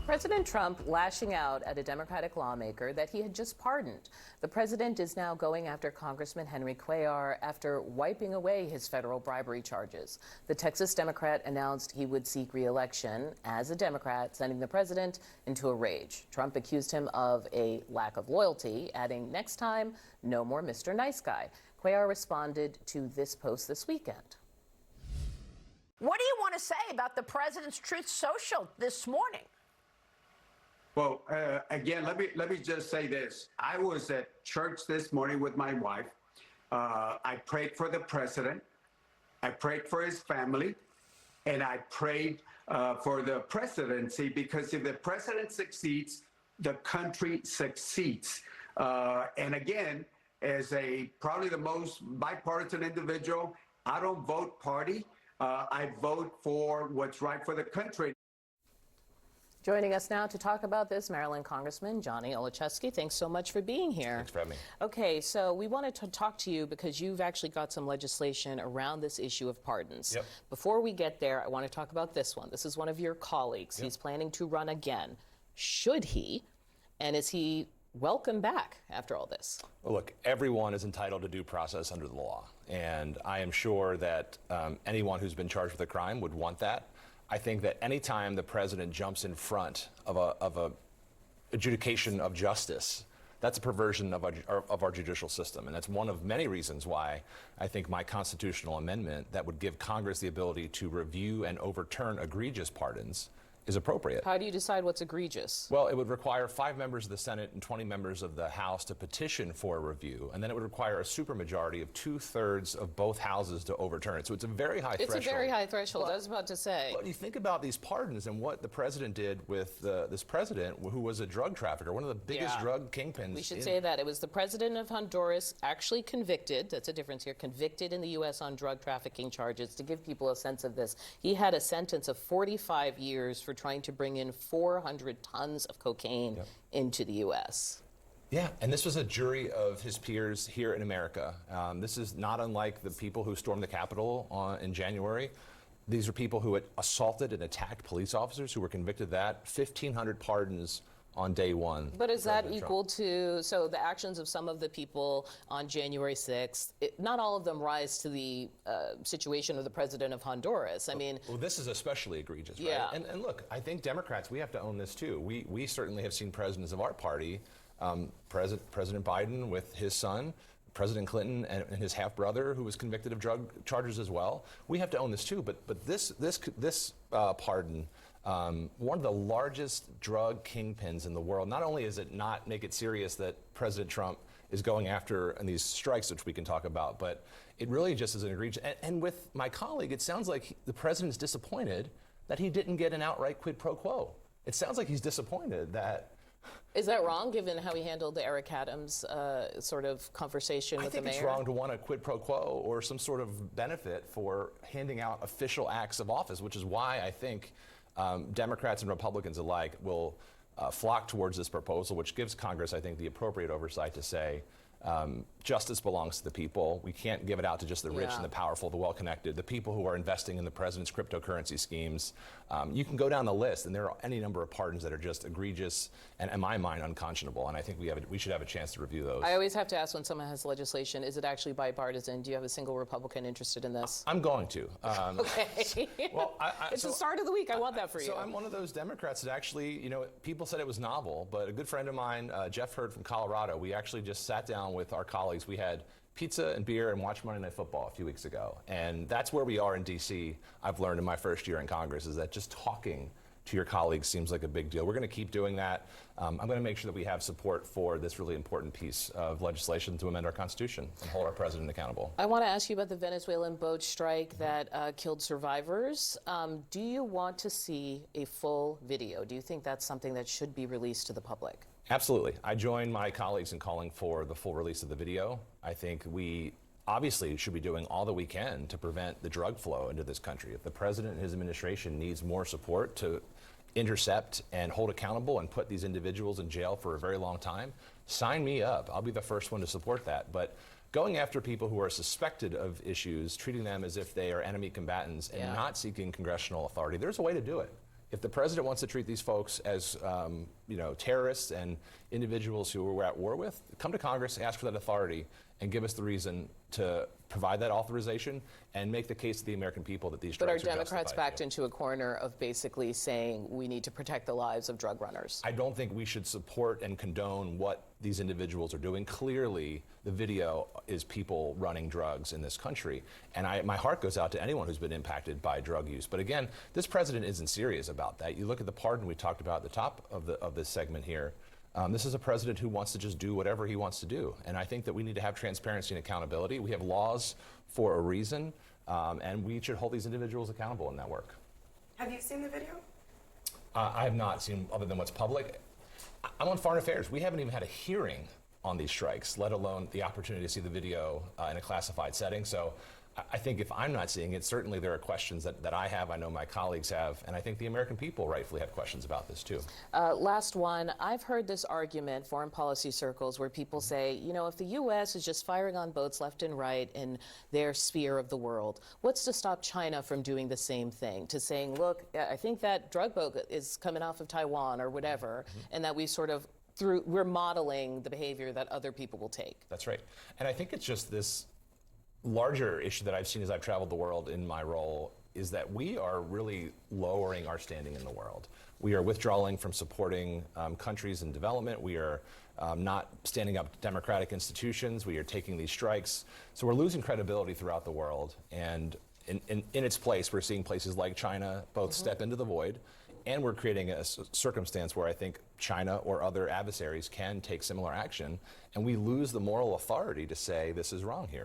President Trump lashing out at a Democratic lawmaker that he had just pardoned. The president is now going after Congressman Henry Cuellar after wiping away his federal bribery charges. The Texas Democrat announced he would seek re-election as a Democrat, sending the president into a rage. Trump accused him of a lack of loyalty, adding, "Next time, no more Mr. Nice Guy." Cuellar responded to this post this weekend. What do you want to say about the president's Truth Social this morning? Well, again, let me just say this. I was at church this morning with my wife. I prayed for the president. I prayed for his family. And I prayed for the presidency, because if the president succeeds, the country succeeds. And again, as probably the most bipartisan individual, I don't vote party. I vote for what's right for the country. Joining us now to talk about this, Maryland Congressman Johnny Olszewski. Thanks so much for being here. Thanks for having me. Okay, so we wanted to talk to you because you've actually got some legislation around this issue of pardons. Yep. Before we get there, I want to talk about this one. This is one of your colleagues. Yep. He's planning to run again. Should he? And is he welcome back after all this? Well, look, everyone is entitled to due process under the law. And I am sure that anyone who's been charged with a crime would want that. I think that any time the president jumps in front of a adjudication of justice, that's a perversion of our judicial system. And that's one of many reasons why I think my constitutional amendment that would give Congress the ability to review and overturn egregious pardons is appropriate. How do you decide what's egregious? Well, it would require 5 members of the Senate and 20 members of the House to petition for a review, and then it would require a supermajority of 2/3 of both houses to overturn it. So it's a very high threshold. It's a very high threshold. I was about to say. Well, you think about these pardons and what the president did with this president who was a drug trafficker, one of the biggest drug kingpins. We should say that. It was the president of Honduras actually convicted, that's a difference here, convicted in the U.S. on drug trafficking charges. To give people a sense of this, he had a sentence of 45 years for trying to bring in 400 tons of cocaine into the U.S. Yeah, and this was a jury of his peers here in America. This is not unlike the people who stormed the Capitol in January. These are people who had assaulted and attacked police officers who were convicted of that. 1,500 pardons on day one. But is that equal to, so the actions of some of the people on January 6th, not all of them rise to the situation of the president of Honduras. I mean... Well, this is especially egregious, right? Yeah. And look, I think Democrats, we have to own this too. We certainly have seen presidents of our party, President Biden with his son, President Clinton and his half-brother, who was convicted of drug charges as well. We have to own this too, but this pardon, one of the largest drug kingpins in the world. Not only does it not make it serious that President Trump is going after these strikes, which we can talk about, but it really just is an egregious. And with my colleague, it sounds like the president is disappointed that he didn't get an outright quid pro quo. It sounds like he's disappointed that. Is that wrong, given how he handled the Eric Adams sort of conversation with the mayor? I think it's wrong to want a quid pro quo or some sort of benefit for handing out official acts of office, which is why I think Democrats and Republicans alike will flock towards this proposal, which gives Congress, I think, the appropriate oversight to say, justice belongs to the people. We can't give it out to just the rich and the powerful, the well-connected, the people who are investing in the president's cryptocurrency schemes. You can go down the list, and there are any number of pardons that are just egregious and, in my mind, unconscionable. And I think we should have a chance to review those. I always have to ask when someone has legislation, is it actually bipartisan? Do you have a single Republican interested in this? I'm going to. Okay. Well, it's the start of the week. I want that for you. So I'm one of those Democrats that actually, people said it was novel, but a good friend of mine, Jeff Hurd from Colorado, we actually just sat down with our colleagues. We had pizza and beer and watched Monday Night Football a few weeks ago. And that's where we are in D.C., I've learned in my first year in Congress, is that just talking to your colleagues seems like a big deal. We're going to keep doing that. I'm going to make sure that we have support for this really important piece of legislation to amend our Constitution and hold our president accountable. I want to ask you about the Venezuelan boat strike that killed survivors. Do you want to see a full video? Do you think that's something that should be released to the public? Absolutely. I join my colleagues in calling for the full release of the video. I think we obviously should be doing all that we can to prevent the drug flow into this country. If the president and his administration needs more support to intercept and hold accountable and put these individuals in jail for a very long time, sign me up. I'll be the first one to support that. But going after people who are suspected of issues, treating them as if they are enemy combatants and not seeking congressional authority, there's a way to do it. If the president wants to treat these folks as terrorists and individuals who we're at war with, come to Congress, ask for that authority, and give us the reason to provide that authorization and make the case to the American people that these drugs are But are Democrats justified. backed into a corner of basically saying we need to protect the lives of drug runners? I don't think we should support and condone what these individuals are doing. Clearly, the video is people running drugs in this country. And my heart goes out to anyone who's been impacted by drug use. But again, this president isn't serious about that. You look at the pardon we talked about at the top of this segment here. This is a president who wants to just do whatever he wants to do. And I think that we need to have transparency and accountability. We have laws for a reason, and we should hold these individuals accountable in that work. Have you seen the video? I have not seen, other than what's public. I'm on Foreign Affairs. We haven't even had a hearing on these strikes, let alone the opportunity to see the video in a classified setting. So I think if I'm not seeing it, certainly there are questions that I have, I know my colleagues have, and I think the American people rightfully have questions about this too. Last one, I've heard this argument, foreign policy circles, where people say, if the U.S. is just firing on boats left and right in their sphere of the world, what's to stop China from doing the same thing? To saying, look, I think that drug boat is coming off of Taiwan or whatever, and that we sort of we're modeling the behavior that other people will take. That's right. And I think it's just this larger issue that I've seen as I've traveled the world in my role is that we are really lowering our standing in the world. We are withdrawing from supporting countries in development. We are not standing up democratic institutions. We are taking these strikes. So we're losing credibility throughout the world. And in its place, we're seeing places like China both step into the void, and we're creating a circumstance where I think China or other adversaries can take similar action, and we lose the moral authority to say this is wrong here.